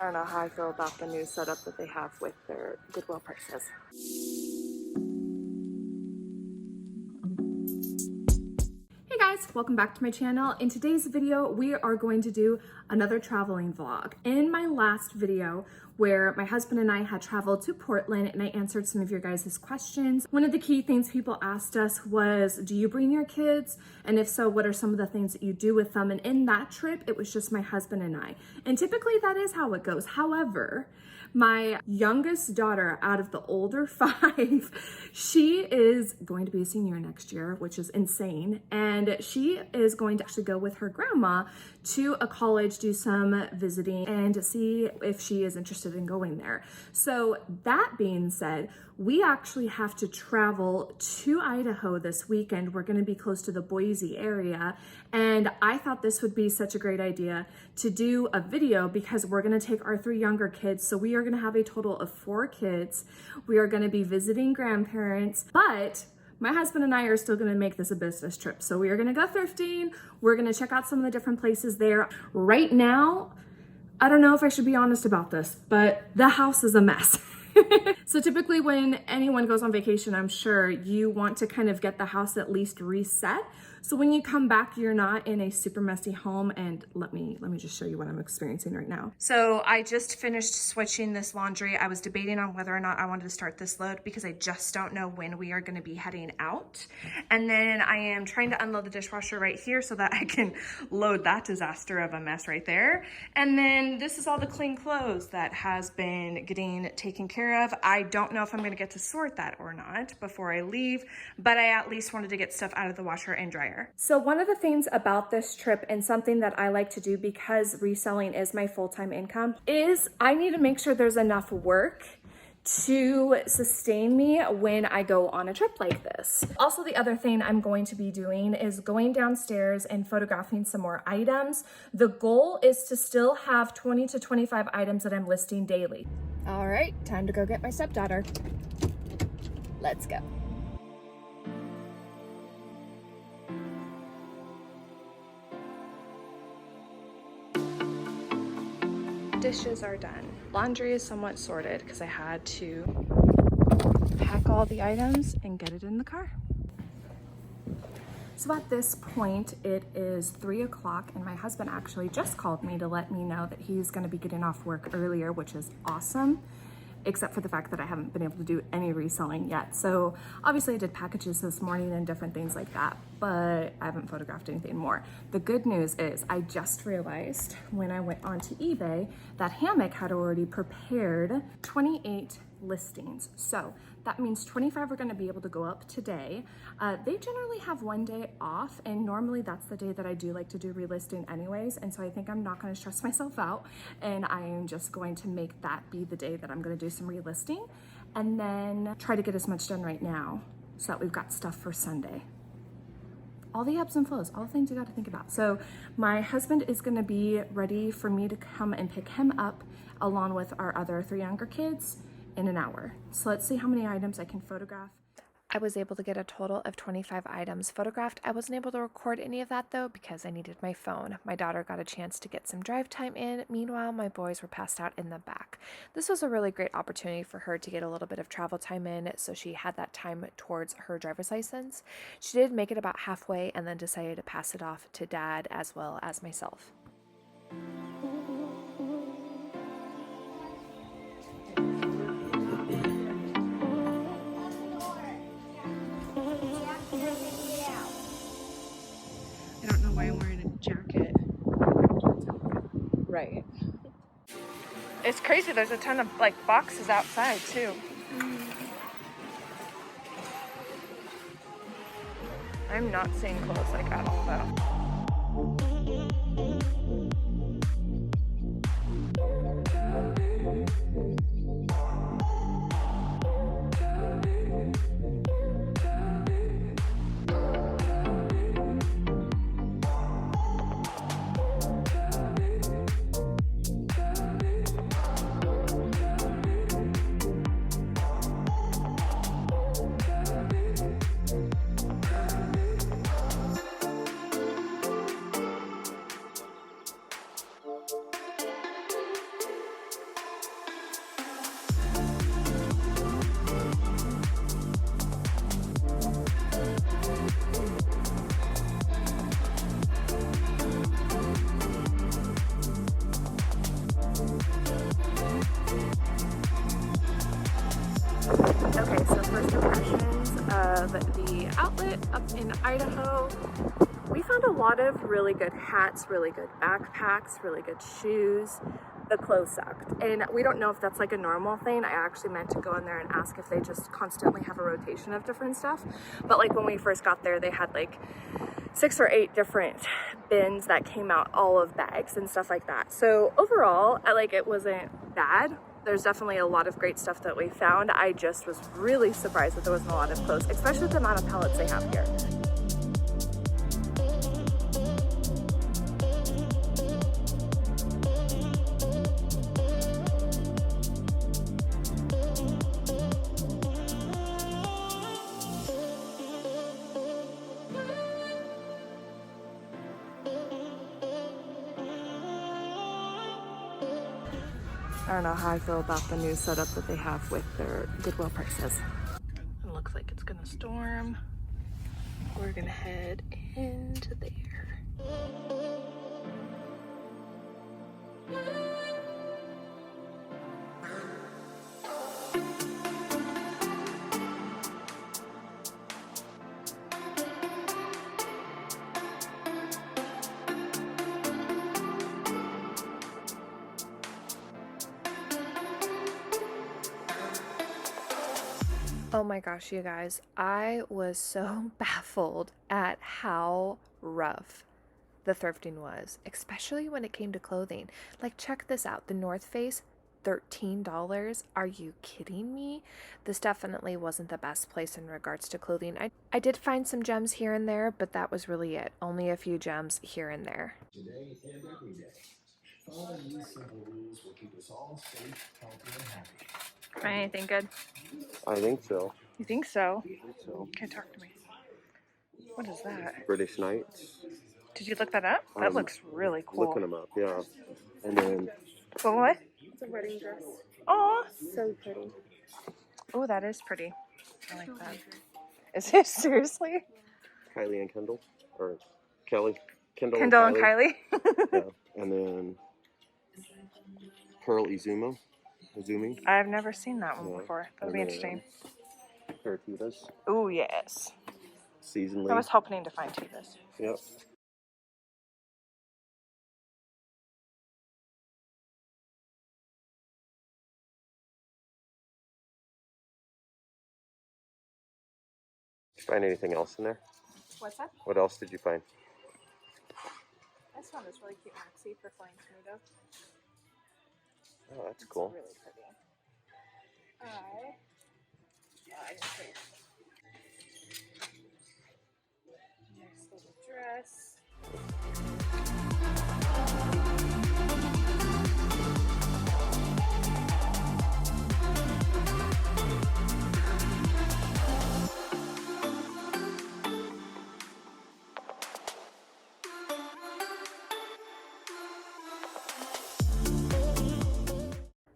I don't know how I feel about the new setup that they have with their Goodwill prices. Hey guys, welcome back to my channel. In today's video, we are going to do another traveling vlog. In my last video, where my husband and I had traveled to Portland and I answered some of your guys' questions, one of the key things people asked us was, do you bring your kids? And if so, what are some of the things that you do with them? And in that trip, it was just my husband and I. And typically that is how it goes. However, my youngest daughter out of the older 5, she is going to be a senior next year, which is insane. And she is going to actually go with her grandma to a college, do some visiting and see if she is interested in going there. So that being said, we actually have to travel to Idaho this weekend. We're going to be close to the Boise area. And I thought this would be such a great idea to do a video because we're going to take our 3 younger kids. So we are going to have a total of 4 kids. We are going to be visiting grandparents, but my husband and I are still going to make this a business trip. So we are going to go thrifting. We're going to check out some of the different places there. Right now, I don't know if I should be honest about this, but the house is a mess. So typically when anyone goes on vacation, I'm sure you want to kind of get the house at least reset. So when you come back, you're not in a super messy home. And let me just show you what I'm experiencing right now. So I just finished switching this laundry. I was debating on whether or not I wanted to start this load because I just don't know when we are going to be heading out. And then I am trying to unload the dishwasher right here so that I can load that disaster of a mess right there. And then this is all the clean clothes that has been getting taken care of. I don't know if I'm going to get to sort that or not before I leave, but I at least wanted to get stuff out of the washer and dryer. So one of the things about this trip and something that I like to do because reselling is my full-time income is I need to make sure there's enough work to sustain me when I go on a trip like this. Also, the other thing I'm going to be doing is going downstairs and photographing some more items. The goal is to still have 20 to 25 items that I'm listing daily. All right, time to go get my stepdaughter. Let's go. Dishes are done. Laundry is somewhat sorted because I had to pack all the items and get it in the car. So at this point, it is 3 o'clock and my husband actually just called me to let me know that he's going to be getting off work earlier, which is awesome, except for the fact that I haven't been able to do any reselling yet. So obviously I did packages this morning and different things like that, but I haven't photographed anything more. The good news is I just realized when I went onto eBay that Hammoq had already prepared 28 listings. So that means 25 are going to be able to go up today. They generally have one day off, and normally that's the day that I do like to do relisting anyways. And so I think I'm not going to stress myself out, and I am just going to make that be the day that I'm going to do some relisting, and then try to get as much done right now so that we've got stuff for Sunday. All the ebbs and flows, all the things you got to think about. So my husband is going to be ready for me to come and pick him up along with our other 3 younger kids in an hour. So let's see how many items I can photograph. I was able to get a total of 25 items photographed. I wasn't able to record any of that though because I needed my phone. My daughter got a chance to get some drive time in. Meanwhile, my boys were passed out in the back. This was a really great opportunity for her to get a little bit of travel time in, so she had that time towards her driver's license. She did make it about halfway and then decided to pass it off to Dad as well as myself. Jacket. Right. It's crazy. There's a ton of like boxes outside too. I'm not seeing clothes like at all though. Okay, so first impressions of the outlet up in Idaho. We found a lot of really good hats, really good backpacks, really good shoes. The clothes sucked. And we don't know if that's like a normal thing. I actually meant to go in there and ask if they just constantly have a rotation of different stuff. But like when we first got there, they had like 6 or 8 different bins that came out, all of bags and stuff like that. So overall, it wasn't bad. There's definitely a lot of great stuff that we found. I just was really surprised that there wasn't a lot of clothes, especially with the amount of pallets they have here. I don't know how I feel about the new setup that they have with their Goodwill prices. It looks like it's gonna storm. We're gonna head into there. Oh my gosh, you guys, I was so baffled at how rough the thrifting was, especially when it came to clothing. Like, check this out. The North Face, $13. Are you kidding me? This definitely wasn't the best place in regards to clothing. I did find some gems here and there, but that was really it. Only a few gems here and there. Today and every day. Following these simple rules will keep us all safe, healthy, and happy. Find anything good? I think so. You think so? I think so. Okay, talk to me. What is that? British Knights. Did you look that up? That looks really cool. Looking them up, yeah. And then... For what? It's a wedding dress. Oh, So pretty. oh, that is pretty. I like that. Is it seriously? Kylie and Kendall. Or Kelly. Kendall and Kylie. Yeah. And then... Pearl Izumi. I've never seen that one before. That'll be interesting. Parativas. Oh, yes. Seasonally. I was hoping to find Tevas. Yep. Did you find anything else in there? What's that? What else did you find? I just found this really cute maxi for flying tomato. Oh, that's cool. Really pretty. I didn't see it. Nice little dress.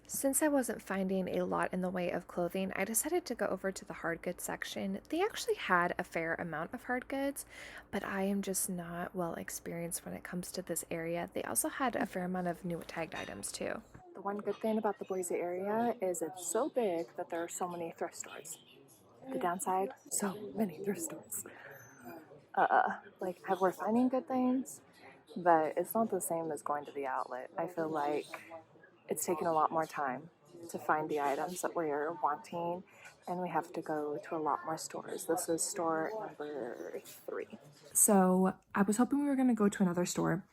Since I wasn't finding a lot in the way of clothing, I decided to go over to the hard goods section. They actually had a fair amount of hard goods, but I am just not well experienced when it comes to this area. They also had a fair amount of new tagged items too. The one good thing about the Boise area is it's so big that there are so many thrift stores. The downside, so many thrift stores. We're finding good things, but it's not the same as going to the outlet. I feel like it's taken a lot more time to find the items that we're wanting, and we have to go to a lot more stores. This is store number 3. So I was hoping we were going to go to another store.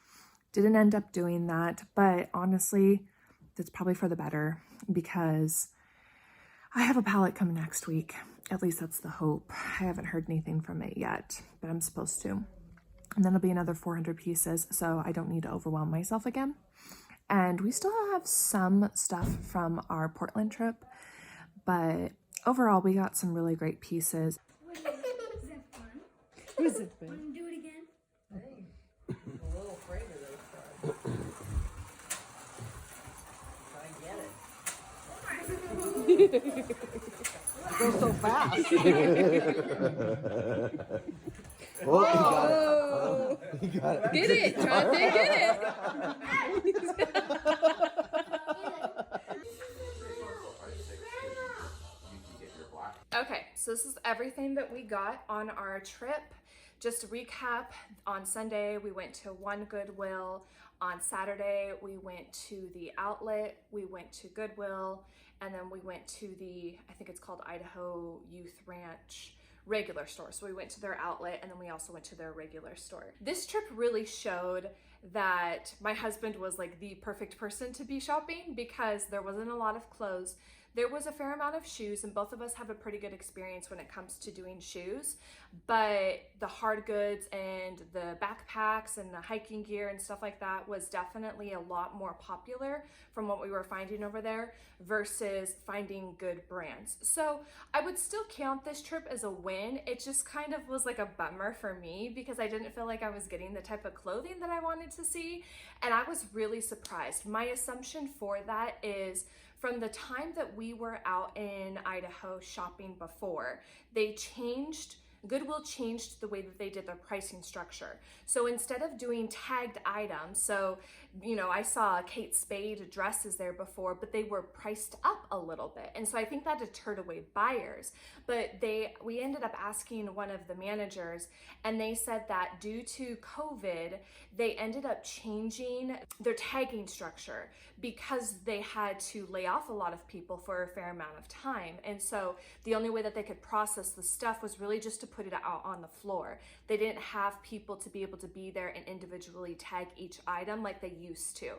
Didn't end up doing that, but honestly, that's probably for the better because I have a pallet coming next week. At least that's the hope. I haven't heard anything from it yet, but I'm supposed to. And then it'll be another 400 pieces, so I don't need to overwhelm myself again. And we still have some stuff from our Portland trip, but overall we got some really great pieces. Was that fun? Was it fun? Want to do it again? Hey, I'm a little afraid of those cards. I get it. Go so fast. Oh, you got it. Get it, Jonathan, get it! So this is everything that we got on our trip. Just to recap, on Sunday we went to one Goodwill. On Saturday we went to the outlet, we went to Goodwill, and then we went to the, I think it's called Idaho Youth Ranch regular store. So we went to their outlet and then we also went to their regular store. This trip really showed that my husband was like the perfect person to be shopping because there wasn't a lot of clothes. There was a fair amount of shoes, and both of us have a pretty good experience when it comes to doing shoes, but the hard goods and the backpacks and the hiking gear and stuff like that was definitely a lot more popular from what we were finding over there versus finding good brands. So I would still count this trip as a win. It just kind of was like a bummer for me because I didn't feel like I was getting the type of clothing that I wanted to see, and I was really surprised. My assumption for that is from the time that we were out in Idaho shopping before, Goodwill changed the way that they did their pricing structure. So instead of doing tagged items, so, you know, I saw Kate Spade dresses there before, but they were priced up a little bit. And so I think that deterred away buyers. But we ended up asking one of the managers, and they said that due to COVID, they ended up changing their tagging structure because they had to lay off a lot of people for a fair amount of time. And so the only way that they could process the stuff was really just to put it out on the floor. They didn't have people to be able to be there and individually tag each item like they used to.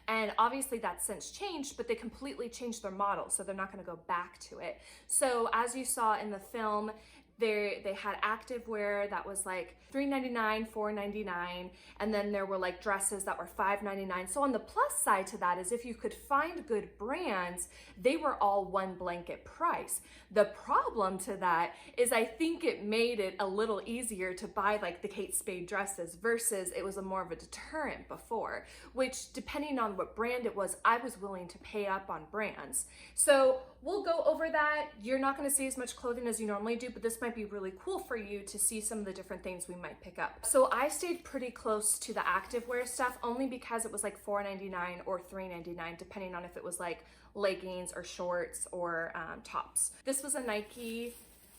And obviously that's since changed, but they completely changed their model, so they're not going to go back to it. So as you saw in the film, they had activewear that was like $3.99, $4.99, and then there were like dresses that were $5.99. So on the plus side to that is if you could find good brands, they were all one blanket price. The problem to that is I think it made it a little easier to buy like the Kate Spade dresses versus it was more of a deterrent before, which depending on what brand it was, I was willing to pay up on brands. So we'll go over that. You're not going to see as much clothing as you normally do, but this might be really cool for you to see some of the different things we might pick up. So I stayed pretty close to the activewear stuff only because it was like $4.99 or $3.99 depending on if it was like leggings or shorts or tops. This was a Nike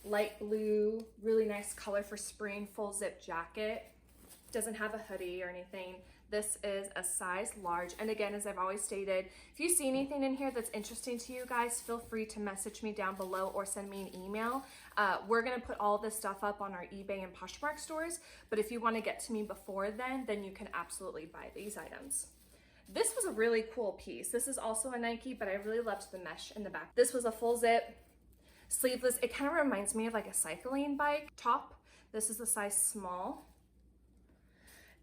light blue, really nice color for spring, full zip jacket. Doesn't have a hoodie or anything. This is a size large. And again, as I've always stated, if you see anything in here that's interesting to you guys, feel free to message me down below or send me an email. We're gonna put all this stuff up on our eBay and Poshmark stores, but if you wanna get to me before then you can absolutely buy these items. This was a really cool piece. This is also a Nike, but I really loved the mesh in the back. This was a full zip, sleeveless. It kind of reminds me of like a cycling bike top. This is a size small.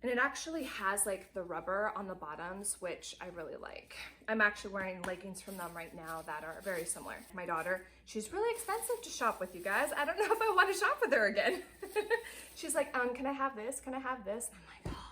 And it actually has like the rubber on the bottoms, which I really like. I'm actually wearing leggings from them right now that are very similar. My daughter, she's really expensive to shop with, you guys. I don't know if I want to shop with her again. She's like, can I have this? Can I have this? And I'm like, oh.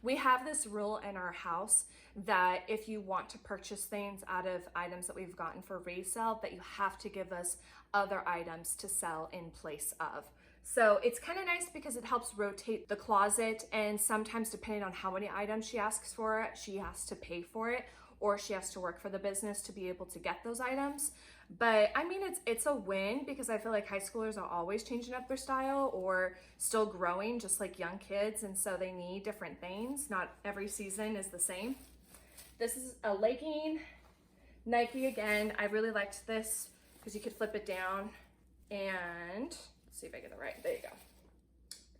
We have this rule in our house that if you want to purchase things out of items that we've gotten for resale, that you have to give us other items to sell in place of. So it's kind of nice because it helps rotate the closet, and sometimes depending on how many items she asks for, she has to pay for it or she has to work for the business to be able to get those items. But I mean, it's a win because I feel like high schoolers are always changing up their style or still growing just like young kids, and so they need different things. Not every season is the same. This is a legging, Nike again. I really liked this because you could flip it down and see if I get it right. There you go.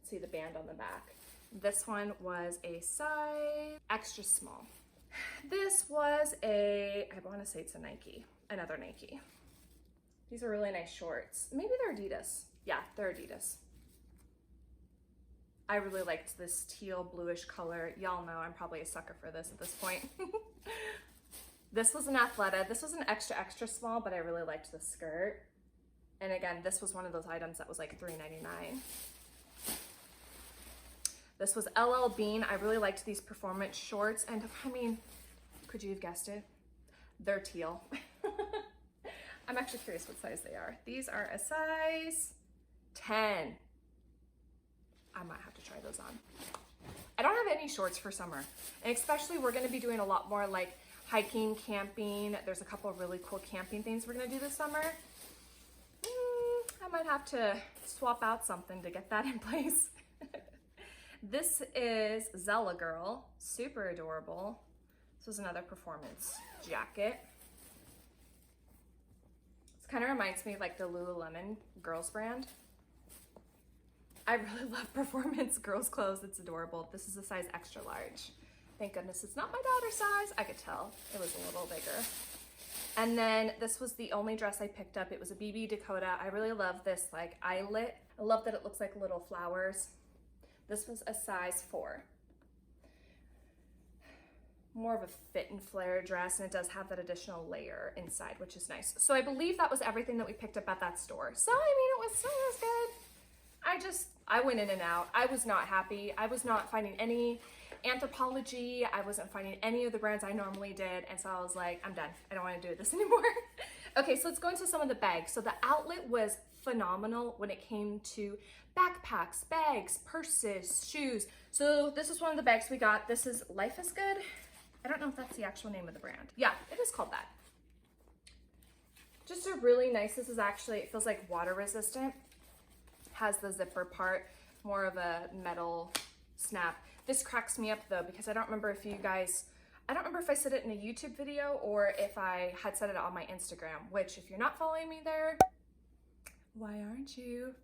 See the band on the back. This one was a size extra small. This was I want to say it's a Nike, another Nike. These are really nice shorts. Maybe they're Adidas. Yeah, they're Adidas. I really liked this teal bluish color. Y'all know I'm probably a sucker for this at this point. This was an Athleta. This was an extra, extra small, but I really liked the skirt. And again, this was one of those items that was like $3.99. This was LL Bean. I really liked these performance shorts. And I mean, could you have guessed it? They're teal. I'm actually curious what size they are. These are a size 10. I might have to try those on. I don't have any shorts for summer. And especially we're gonna be doing a lot more like hiking, camping. There's a couple of really cool camping things we're gonna do this summer. I might have to swap out something to get that in place. This is Zella Girl, super adorable. This was another performance jacket. This kind of reminds me of like the Lululemon girls brand. I really love performance girls clothes. It's adorable. This is a size extra large. Thank goodness it's not my daughter's size. I could tell it was a little bigger. And then this was the only dress I picked up. It was a BB Dakota. I really love this like eyelet. I love that it looks like little flowers. This was a size 4. More of a fit and flare dress, and it does have that additional layer inside, which is nice. So I believe that was everything that we picked up at that store. So I mean, it was good. I went in and out. I was not happy. I was not finding any Anthropology. I wasn't finding any of the brands I normally did. And so I was like, I'm done. I don't want to do this anymore. Okay, so let's go into some of the bags. So the outlet was phenomenal when it came to backpacks, bags, purses, shoes. So this is one of the bags we got. This is Life is Good. I don't know if that's the actual name of the brand. Yeah, it is called that. Just a really nice, this is actually, it feels like water resistant. Has the zipper part, more of a metal snap. This cracks me up though, because I don't remember if I said it in a YouTube video or if I had said it on my Instagram, which if you're not following me there, why aren't you?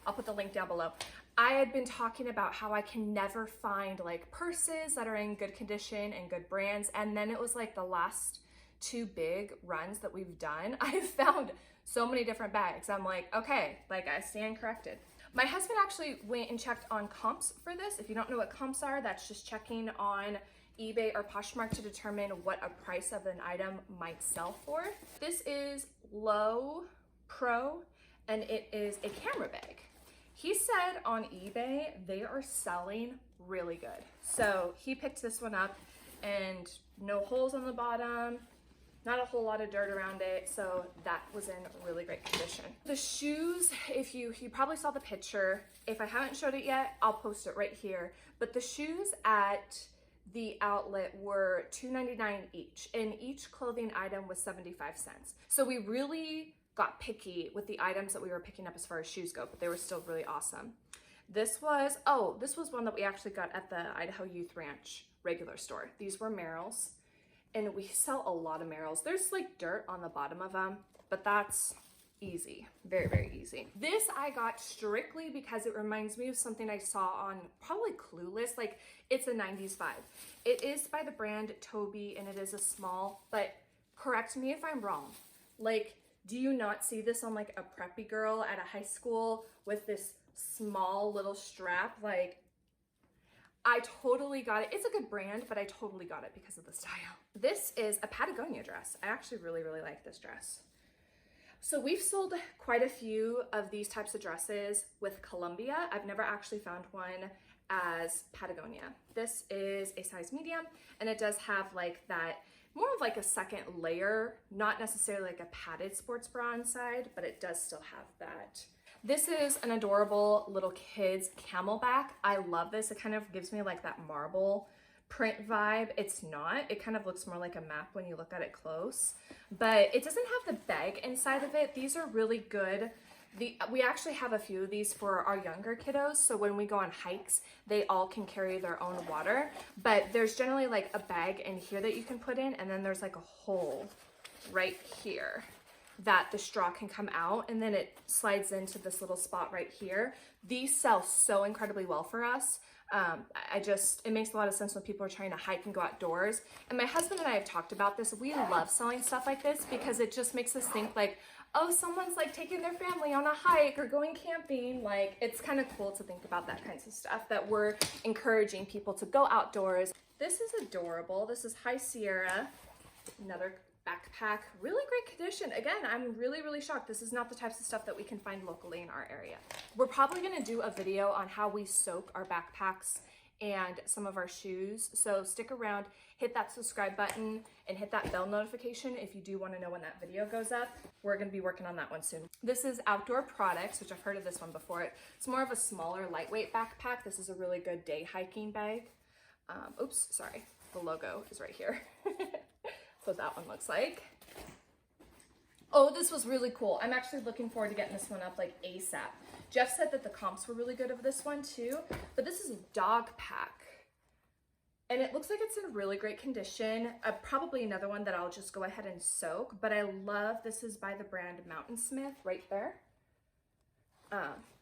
I'll put the link down below. I had been talking about how I can never find like purses that are in good condition and good brands. And then it was like the last 2 big runs that we've done, I've found so many different bags. I'm like, okay, like I stand corrected. My husband actually went and checked on comps for this. If you don't know what comps are, that's just checking on eBay or Poshmark to determine what a price of an item might sell for. This is Low Pro, and it is a camera bag. He said on eBay, they are selling really good. So he picked this one up and no holes on the bottom, not a whole lot of dirt around it, so that was in really great condition. The shoes, if you probably saw the picture. If I haven't showed it yet, I'll post it right here. But the shoes at the outlet were $2.99 each, and each clothing item was 75 cents. So we really got picky with the items that we were picking up as far as shoes go, but they were still really awesome. This was one that we actually got at the Idaho Youth Ranch regular store. These were Merrells. And we sell a lot of Merrells. There's like dirt on the bottom of them, but that's easy, very, very easy. This I got strictly because it reminds me of something I saw on probably Clueless, like it's a 90s vibe. It is by the brand Toby and it is a small, but correct me if I'm wrong. Like, do you not see this on like a preppy girl at a high school with this small little strap? Like, I totally got it. It's a good brand, but I totally got it because of the style. This is a Patagonia dress. I actually really, really like this dress. So we've sold quite a few of these types of dresses with Columbia. I've never actually found one as Patagonia. This is a size medium, and it does have like that, more of like a second layer, not necessarily like a padded sports bra inside, but it does still have that. This is an adorable little kid's camelback. I love this. It kind of gives me like that marble print vibe. It's not. It kind of looks more like a map when you look at it close, but it doesn't have the bag inside of it. These are really good. We actually have a few of these for our younger kiddos, so when we go on hikes, they all can carry their own water, but there's generally like a bag in here that you can put in, and then there's like a hole right here that the straw can come out, and then it slides into this little spot right here. These sell so incredibly well for us. It makes a lot of sense when people are trying to hike and go outdoors. And my husband and I have talked about this. We love selling stuff like this because it just makes us think like, oh, someone's like taking their family on a hike or going camping. Like, it's kind of cool to think about that kinds of stuff, that we're encouraging people to go outdoors. This is adorable. This is High Sierra, another backpack, really great condition. Again, I'm really, really shocked. This is not the types of stuff that we can find locally in our area. We're probably gonna do a video on how we soak our backpacks and some of our shoes. So stick around, hit that subscribe button and hit that bell notification if you do wanna know when that video goes up. We're gonna be working on that one soon. This is Outdoor Products, which I've heard of this one before. It's more of a smaller, lightweight backpack. This is a really good day hiking bag. Oops, sorry, the logo is right here. What that one looks like. Oh, this was really cool. I'm actually looking forward to getting this one up like ASAP. Jeff said that the comps were really good of this one too, but this is a dog pack. And it looks like it's in really great condition. Probably another one that I'll just go ahead and soak, but I love, this is by the brand Mountainsmith right there.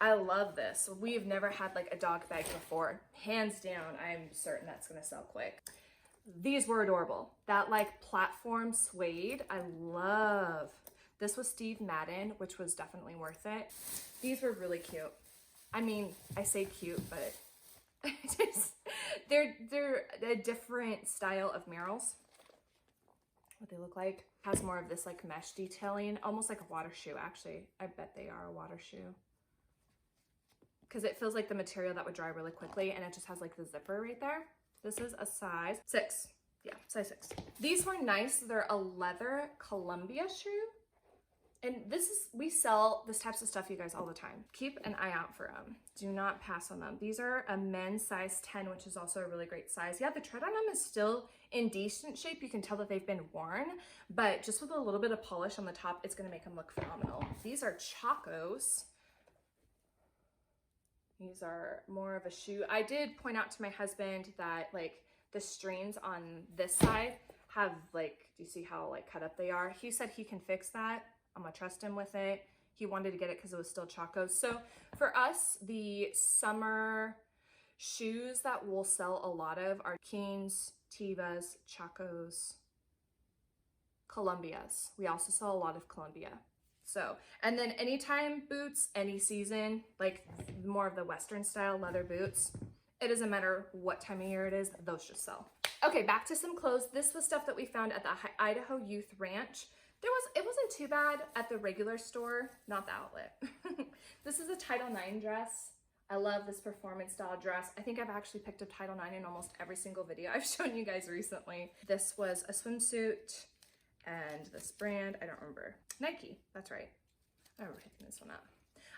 I love this. We've never had like a dog bag before. Hands down, I'm certain that's gonna sell quick. These were adorable. That like platform suede, I love. This was Steve Madden, which was definitely worth it. These were really cute. I mean, I say cute, but they're a different style of murals. What they look like. Has more of this like mesh detailing, almost like a water shoe actually. I bet they are a water shoe. Because it feels like the material that would dry really quickly, and it just has like the zipper right there. This is a size 6. Yeah, size 6. These were nice. They're a leather Columbia shoe. And this is, we sell this types of stuff, you guys, all the time. Keep an eye out for them. Do not pass on them. These are a men's size 10, which is also a really great size. Yeah, the tread on them is still in decent shape. You can tell that they've been worn, but just with a little bit of polish on the top, it's gonna make them look phenomenal. These are Chacos. These are more of a shoe. I did point out to my husband that like the strains on this side have like, do you see how like cut up they are? He said he can fix that. I'm gonna trust him with it. He wanted to get it because it was still Chacos. So for us, the summer shoes that we'll sell a lot of are Keens, Tevas, Chacos, Columbias. We also sell a lot of Columbia. So, and then anytime boots, any season, like more of the Western style leather boots, it doesn't matter what time of year it is, those just sell. Okay, back to some clothes. This was stuff that we found at the Idaho Youth Ranch. It wasn't too bad at the regular store, not the outlet. This is a Title IX dress. I love this performance style dress. I think I've actually picked up Title IX in almost every single video I've shown you guys recently. This was a swimsuit and this brand, I don't remember. Nike, that's right. I remember picking this one up.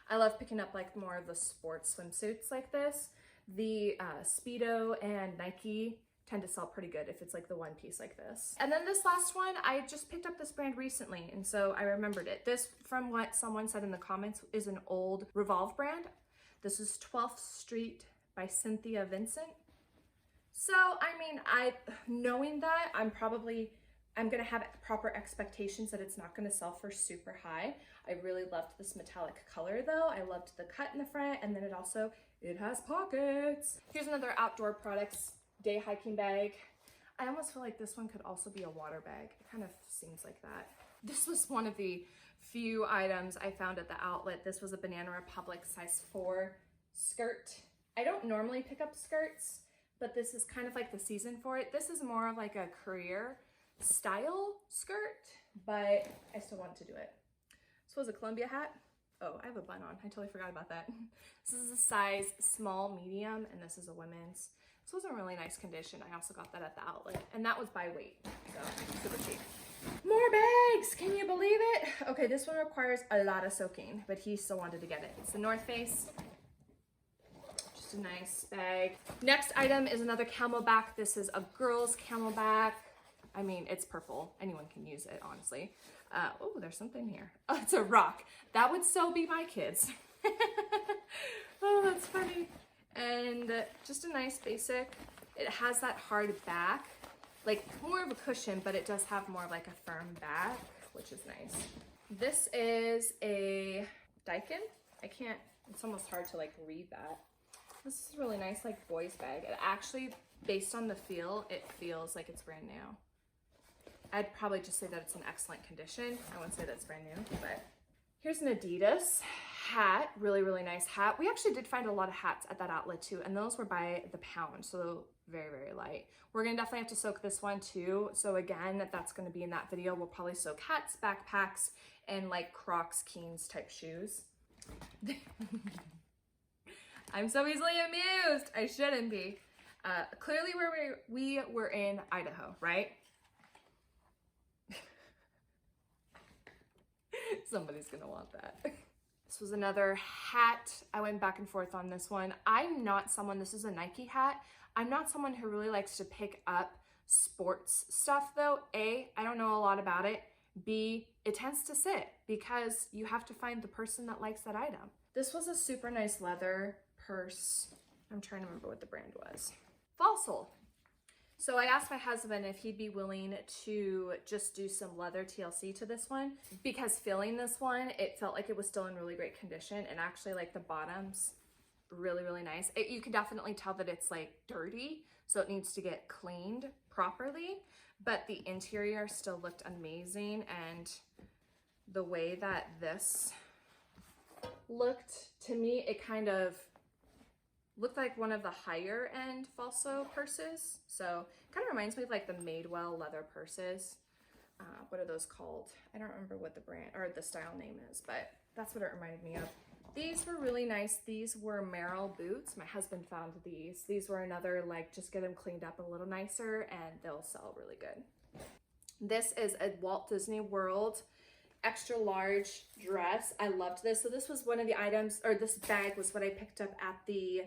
I love picking up like more of the sports swimsuits like this. The Speedo and Nike tend to sell pretty good if it's like the one piece like this. And then this last one, I just picked up this brand recently, and so I remembered it. This, from what someone said in the comments, is an old Revolve brand. This is 12th Street by Cynthia Vincent. So, I mean, knowing that, I'm gonna have proper expectations that it's not gonna sell for super high. I really loved this metallic color though. I loved the cut in the front, and then it has pockets. Here's another outdoor products day hiking bag. I almost feel like this one could also be a water bag. It kind of seems like that. This was one of the few items I found at the outlet. This was a Banana Republic size 4 skirt. I don't normally pick up skirts, but this is kind of like the season for it. This is more of like a career style skirt, but I still want to do it. This was a Columbia hat. Oh, I have a bun on. I totally forgot about that. This is a size small medium, and this is a women's. This was in really nice condition. I also got that at the outlet, and that was by weight, so super cheap. More bags, can you believe it? Okay, this one requires a lot of soaking, but he still wanted to get it. It's the North Face. Just a nice bag. Next item is another camelback. This is a girl's camelback. I mean, it's purple. Anyone can use it, honestly. Oh, there's something here. Oh, it's a rock. That would so be my kids. Oh, that's funny. And just a nice basic. It has that hard back, like more of a cushion, but it does have more of like a firm back, which is nice. This is a Daikin. It's almost hard to like read that. This is a really nice like boys bag. It actually, based on the feel, it feels like it's brand new. I'd probably just say that it's in excellent condition. I wouldn't say that it's brand new, but here's an Adidas hat, really, really nice hat. We actually did find a lot of hats at that outlet too, and those were by the pound, so very, very light. We're gonna definitely have to soak this one too. So again, that's gonna be in that video. We'll probably soak hats, backpacks, and like Crocs, Keens type shoes. I'm so easily amused. I shouldn't be. Clearly we were in Idaho, right? Somebody's gonna want that. This was another hat. I went back and forth on this one. I'm not someone, this is a Nike hat. I'm not someone who really likes to pick up sports stuff though. A, I don't know a lot about it. B, it tends to sit because you have to find the person that likes that item. This was a super nice leather purse. I'm trying to remember what the brand was. Fossil. So I asked my husband if he'd be willing to just do some leather TLC to this one, because feeling this one, it felt like it was still in really great condition, and actually like the bottoms, really, really nice. You can definitely tell that it's like dirty, so it needs to get cleaned properly, but the interior still looked amazing, and the way that this looked, to me, it kind of looked like one of the higher end Falso purses. So it kind of reminds me of like the Madewell leather purses. What are those called? I don't remember what the brand or the style name is, but that's what it reminded me of. These were really nice. These were Merrell boots. My husband found these. These were another, like, just get them cleaned up a little nicer and they'll sell really good. This is a Walt Disney World extra large dress. I loved this. So this was one of the items, or this bag was what I picked up at the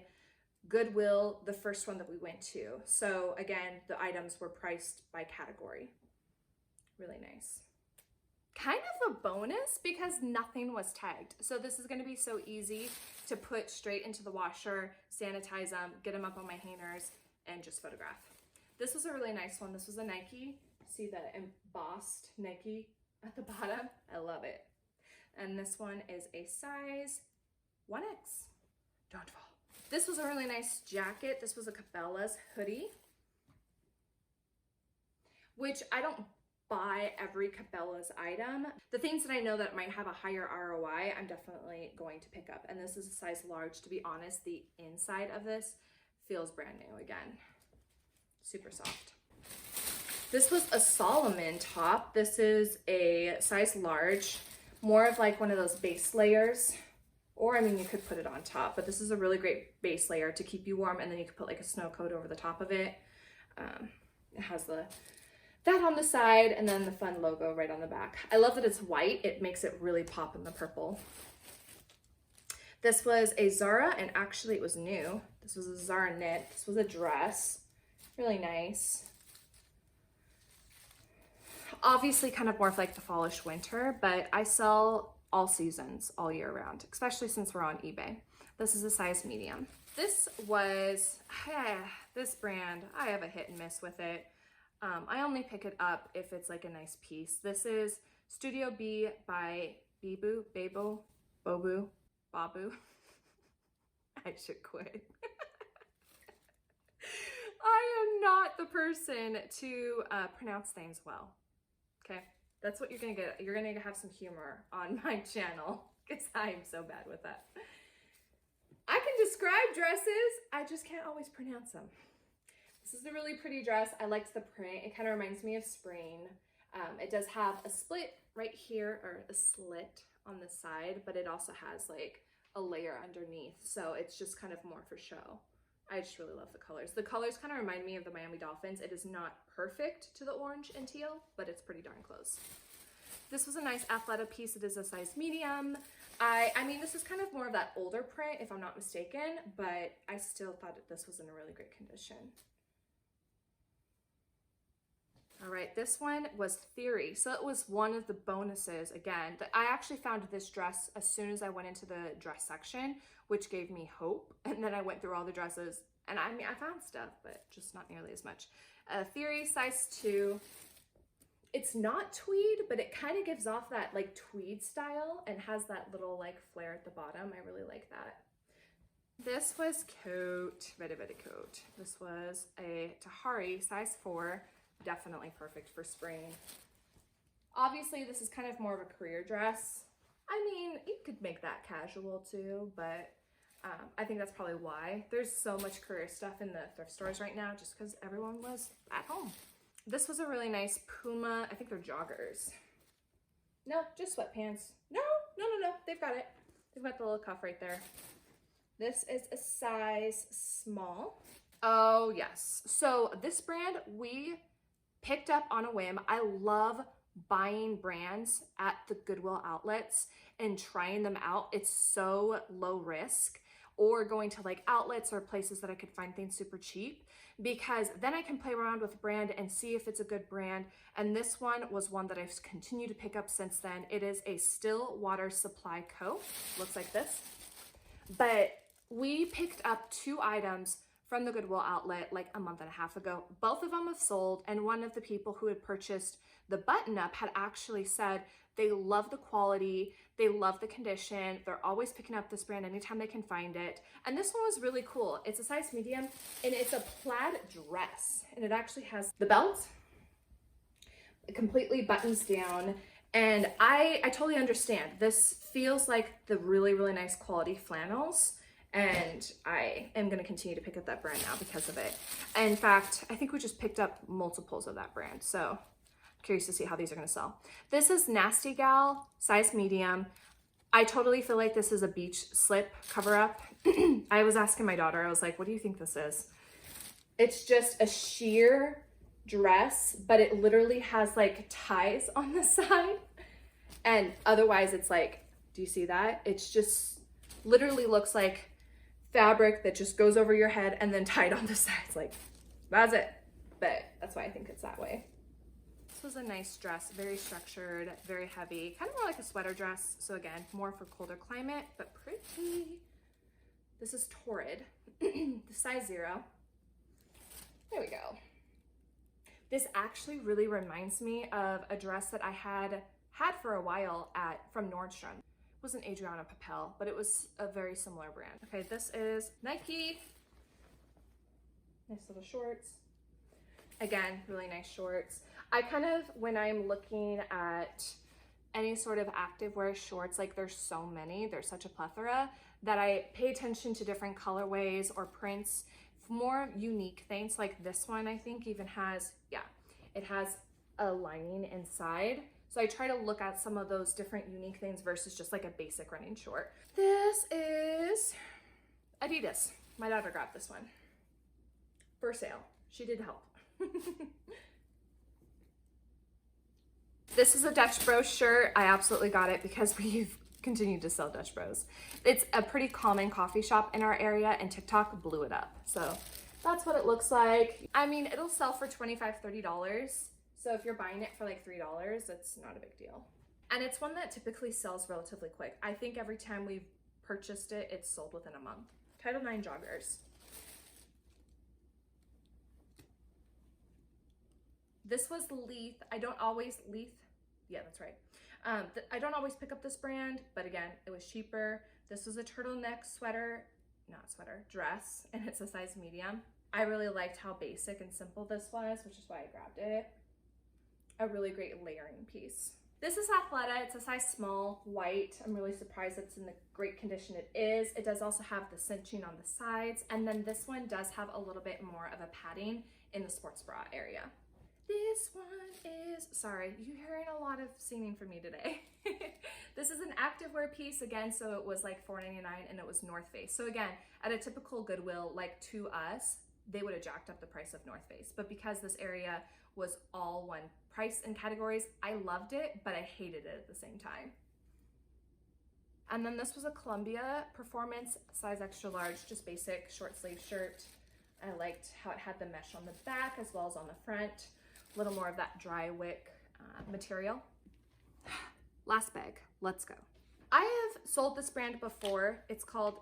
Goodwill, the first one that we went to. So again, the items were priced by category. Really nice. Kind of a bonus because nothing was tagged. So this is going to be so easy to put straight into the washer, sanitize them, get them up on my hangers, and just photograph. This was a really nice one. This was a Nike. See the embossed Nike at the bottom? I love it. And this one is a size 1X. Don't fall. This was a really nice jacket. This was a Cabela's hoodie, which I don't buy every Cabela's item. The things that I know that might have a higher ROI, I'm definitely going to pick up. And this is a size large. To be honest, the inside of this feels brand new again. Super soft. This was a Solomon top. This is a size large, more of like one of those base layers. Or, I mean, you could put it on top, but this is a really great base layer to keep you warm, and then you could put like a snow coat over the top of it. It has that on the side, and then the fun logo right on the back. I love that it's white. It makes it really pop in the purple. This was a Zara, and actually it was new. This was a Zara knit. This was a dress. Really nice. Obviously kind of more of like the fallish winter, but I sell all seasons, all year round, especially since we're on eBay. This is a size medium. This was, this brand, I have a hit and miss with it. I only pick it up if it's like a nice piece. This is Studio B by Babu. I should quit. I am not the person to pronounce things well, okay? That's what you're gonna get. You're gonna have some humor on my channel because I am so bad with that. I can describe dresses, I just can't always pronounce them. This is a really pretty dress. I liked the print. It kind of reminds me of spring. It does have a split right here, or a slit on the side, but it also has like a layer underneath. So it's just kind of more for show. I just really love the colors. The colors kind of remind me of the Miami Dolphins. It is not perfect to the orange and teal, but it's pretty darn close. This was a nice Athleta piece. It is a size medium. I mean, this is kind of more of that older print, if I'm not mistaken, but I still thought that this was in a really great condition. All right, this one was Theory. So it was one of the bonuses, again, that I actually found this dress as soon as I went into the dress section, which gave me hope. And then I went through all the dresses, and I mean, I found stuff, but just not nearly as much. Theory, size 2. It's not tweed, but it kind of gives off that like tweed style and has that little like flare at the bottom. I really like that. This was cute, very, very cute. This was a Tahari, size 4. Definitely perfect for spring. Obviously, this is kind of more of a career dress. I mean, you could make that casual too, but I think that's probably why. There's so much career stuff in the thrift stores right now just because everyone was at home. This was a really nice Puma, I think they're joggers. No, just sweatpants. No, they've got it. They've got the little cuff right there. This is a size small. Oh yes, so this brand we picked up on a whim. I love buying brands at the Goodwill outlets and trying them out. It's so low risk. or going to like outlets or places that I could find things super cheap, because then I can play around with the brand and see if it's a good brand. And this one was one that I've continued to pick up since then. It is a Still Water Supply Co. Looks like this. But we picked up 2 items from the Goodwill outlet like a month and a half ago. Both of them have sold, and one of the people who had purchased the button-up had actually said they love the quality, they love the condition, they're always picking up this brand anytime they can find it. And this one was really cool. It's a size medium, and it's a plaid dress, and it actually has the belt, it completely buttons down, and I totally understand. This feels like the really, really nice quality flannels, and I am going to continue to pick up that brand now because of it. In fact, I think we just picked up multiples of that brand, so I'm curious to see how these are going to sell. This is Nasty Gal, size medium. I totally feel like this is a beach slip cover up. I was asking my daughter, I was like, what do you think this is? It's just a sheer dress, but it literally has like ties on the side, and otherwise it's like, do you see that? It's just literally looks like fabric that just goes over your head and then tied on the sides. Like, that's it. But that's why I think it's that way. This was a nice dress, very structured, very heavy, kind of more like a sweater dress. So again, more for colder climate, but pretty. This is Torrid, the size 0. There we go. This actually really reminds me of a dress that I had for a while from Nordstrom. It wasn't Adriana Papel, but it was a very similar brand. Okay, this is Nike. Nice little shorts. Again, really nice shorts. I kind of, when I'm looking at any sort of activewear shorts, like there's so many, there's such a plethora, that I pay attention to different colorways or prints, more unique things. Like this one, I think even has, yeah, it has a lining inside. So I try to look at some of those different unique things versus just like a basic running short. This is Adidas. My daughter grabbed this one for sale. She did help. This is a Dutch Bros shirt. I absolutely got it because we've continued to sell Dutch Bros. It's a pretty common coffee shop in our area, and TikTok blew it up. So that's what it looks like. I mean, it'll sell for $25, $30. So if you're buying it for like $3, it's not a big deal. And it's one that typically sells relatively quick. I think every time we've purchased it, it's sold within a month. Title IX joggers. This was Leith. I don't always, Leith? Yeah, that's right. I don't always pick up this brand, but again, it was cheaper. This was a turtleneck dress, and it's a size medium. I really liked how basic and simple this was, which is why I grabbed it. A really great layering piece. This is Athleta. It's a size small, white. I'm really surprised it's in the great condition it is. It does also have the cinching on the sides, and then this one does have a little bit more of a padding in the sports bra area. This one is, sorry, you're hearing a lot of singing from me today. This is an activewear piece again, so it was like $4.99, and it was North Face. So again, at a typical Goodwill, like to us, they would have jacked up the price of North Face. But because this area was all one price and categories, I loved it, but I hated it at the same time. And then this was a Columbia Performance size extra large, just basic short sleeve shirt. I liked how it had the mesh on the back as well as on the front. A little more of that dry wick material. Last bag, let's go. I have sold this brand before. It's called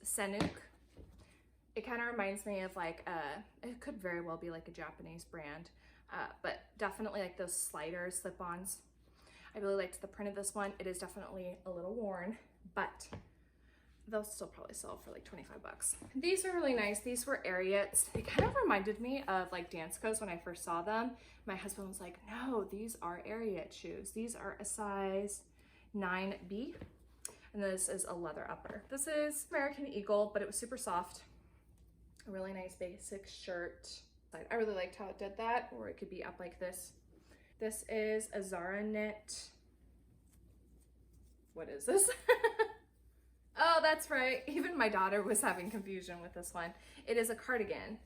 Sanuk. It kind of reminds me of like, it could very well be like a Japanese brand, but definitely like those slider slip-ons. I really liked the print of this one. It is definitely a little worn, but they'll still probably sell for like 25 bucks. These are really nice. These were Ariats. They kind of reminded me of like Danskos when I first saw them. My husband was like, no, these are Ariat shoes. These are a size 9B. And this is a leather upper. This is American Eagle, but it was super soft. A really nice basic shirt. I really liked how it did that, or it could be up like this. This is a Zara knit. What is this? Oh, that's right. Even my daughter was having confusion with this one. It is a cardigan,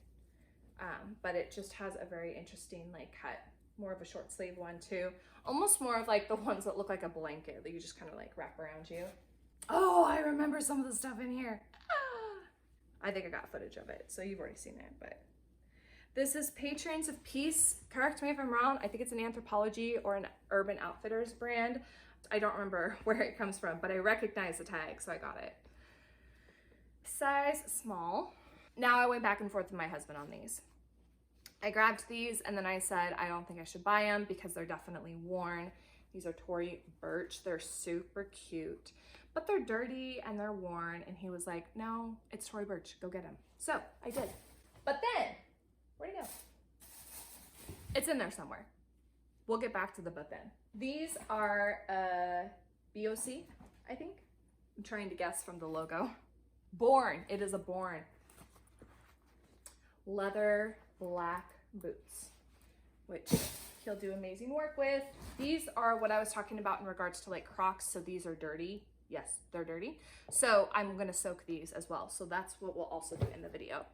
but it just has a very interesting like cut. More of a short sleeve one too. Almost more of like the ones that look like a blanket that you just kind of like wrap around you. Oh, I remember some of the stuff in here. I think I got footage of it, so you've already seen it, but. This is Patrons of Peace. Correct me if I'm wrong. I think it's an Anthropology or an Urban Outfitters brand. I don't remember where it comes from, but I recognize the tag, so I got it. Size small. Now I went back and forth with my husband on these. I grabbed these and then I said, I don't think I should buy them because they're definitely worn. These are Tory Burch. They're super cute, but they're dirty and they're worn. And he was like, no, it's Tory Burch. Go get them. So I did. But then, where'd it go? It's in there somewhere. We'll get back to the but then. These are BOC, I think. I'm trying to guess from the logo. Born. It is a Born. Leather black boots, which he'll do amazing work with. These are what I was talking about in regards to like Crocs. So these are dirty. Yes, they're dirty. So I'm gonna soak these as well. So that's what we'll also do in the video.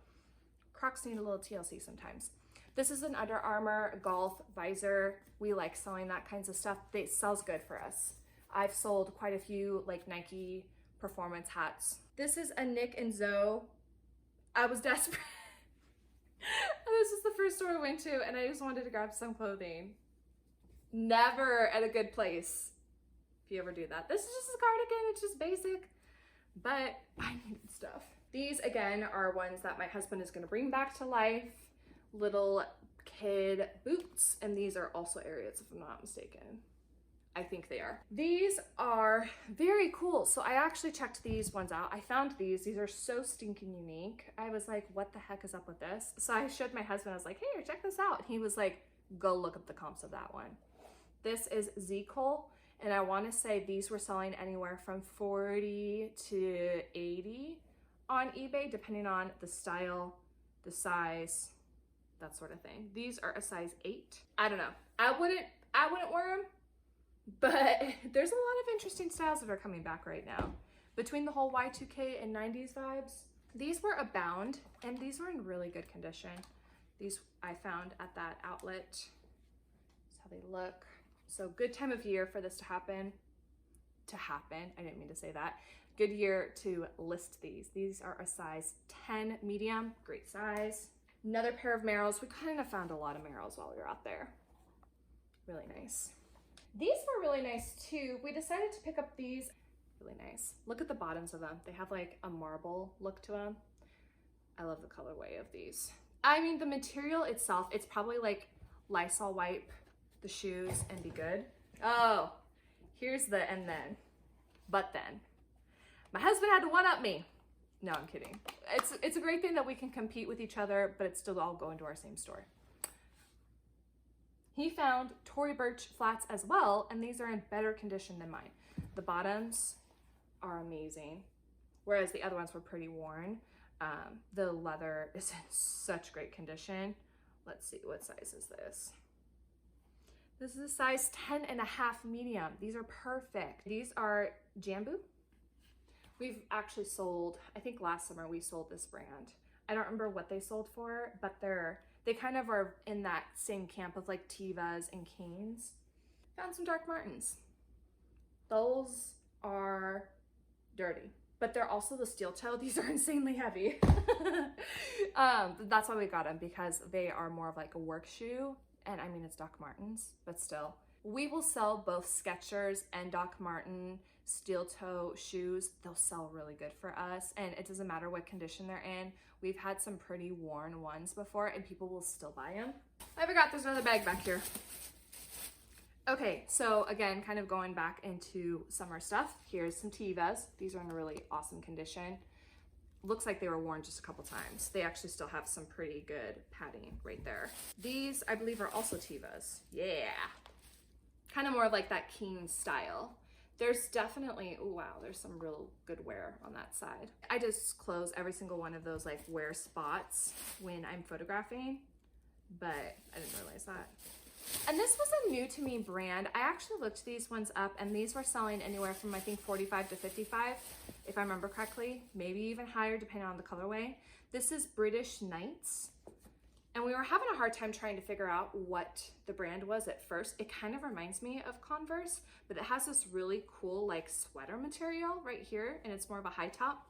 Crocs need a little TLC sometimes. This is an Under Armour golf visor. We like selling that kinds of stuff. It sells good for us. I've sold quite a few like Nike performance hats. This is a Nick and Zoe. I was desperate. This is the first store I went to and I just wanted to grab some clothing. Never at a good place if you ever do that. This is just a cardigan, it's just basic, but I needed stuff. These again are ones that my husband is gonna bring back to life. Little kid boots, and these are also Ariats if I'm not mistaken. I think they are. These are very cool. So I actually checked these ones out. I found these. These are so stinking unique. I was like, what the heck is up with this? So I showed my husband. I was like, here, check this out. He was like, go look up the comps of that one. This is Z-Cole, and I want to say these were selling anywhere from 40 to 80 on eBay, depending on the style, the size, that sort of thing. These are a size 8. I don't know. I wouldn't wear them. But there's a lot of interesting styles that are coming back right now. Between the whole Y2K and 90s vibes, these were Abound, and these were in really good condition. These I found at that outlet. That's how they look. So good time of year for this to happen. I didn't mean to say that. Good year to list these. These are a size 10 medium, great size. Another pair of Merrells. We kind of found a lot of Merrells while we were out there. Really nice. These were really nice too. We decided to pick up these. Really nice. Look at the bottoms of them. They have like a marble look to them. I love the colorway of these. I mean, the material itself, it's probably like Lysol wipe the shoes and be good. Oh, here's the and then. But then. My husband had to one-up me. No, I'm kidding. It's a great thing that we can compete with each other, but it's still all going to our same store. He found Tory Burch flats as well, and these are in better condition than mine. The bottoms are amazing, whereas the other ones were pretty worn. The leather is in such great condition. Let's see, what size is this? This is a size 10.5 medium. These are perfect. These are Jambu. We've actually sold, I think last summer we sold this brand. I don't remember what they sold for, but they kind of are in that same camp of like Tevas and Canes. Found some Dark Martens. Those are dirty, but they're also the steel toe. These are insanely heavy. That's why we got them, because they are more of like a work shoe. And I mean, it's Doc Martens, but still. We will sell both Skechers and Doc Marten steel toe shoes. They'll sell really good for us, and it doesn't matter what condition they're in. We've had some pretty worn ones before and people will still buy them. I forgot there's another bag back here. Okay, so again, kind of going back into summer stuff. Here's some Tevas. These are in a really awesome condition. Looks like they were worn just a couple times. They actually still have some pretty good padding right there. These, I believe, are also Tevas. Yeah. Kind of more like that Keen style. There's definitely, oh wow, there's some real good wear on that side. I just close every single one of those like wear spots when I'm photographing, but I didn't realize that. And this was a new to me brand. I actually looked these ones up and these were selling anywhere from I think 45 to 55, if I remember correctly, maybe even higher depending on the colorway. This is British Knights. And we were having a hard time trying to figure out what the brand was at first. It kind of reminds me of Converse, but it has this really cool like sweater material right here, and it's more of a high top.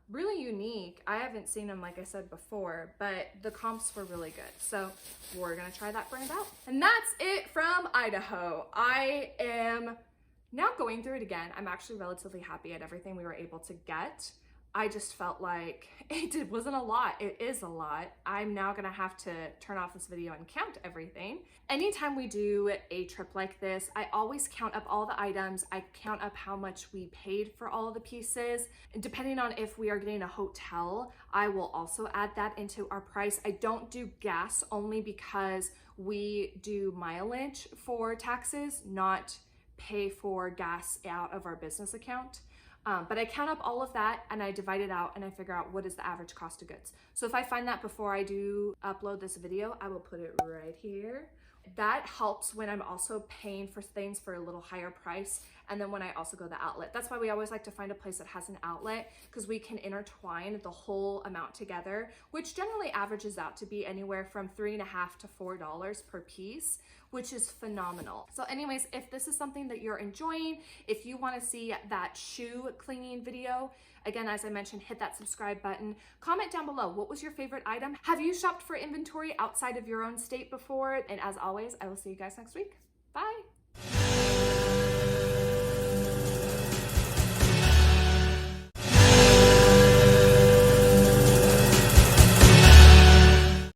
Really unique. I haven't seen them, like I said before, but the comps were really good. So we're gonna try that brand out. And that's it from Idaho. I am now going through it again. I'm actually relatively happy at everything we were able to get. I just felt like it wasn't a lot. It is a lot. I'm now gonna have to turn off this video and count everything. Anytime we do a trip like this, I always count up all the items. I count up how much we paid for all of the pieces. And depending on if we are getting a hotel, I will also add that into our price. I don't do gas only because we do mileage for taxes, not pay for gas out of our business account. But I count up all of that and I divide it out and I figure out what is the average cost of goods. So if I find that before I do upload this video, I will put it right here. That helps when I'm also paying for things for a little higher price. And then when I also go to the outlet, that's why we always like to find a place that has an outlet, because we can intertwine the whole amount together, which generally averages out to be anywhere from $3.50 to $4 per piece, which is phenomenal. So anyways, if this is something that you're enjoying, if you want to see that shoe cleaning video, again, as I mentioned, hit that subscribe button. Comment down below, what was your favorite item? Have you shopped for inventory outside of your own state before? And as always, I will see you guys next week. Bye.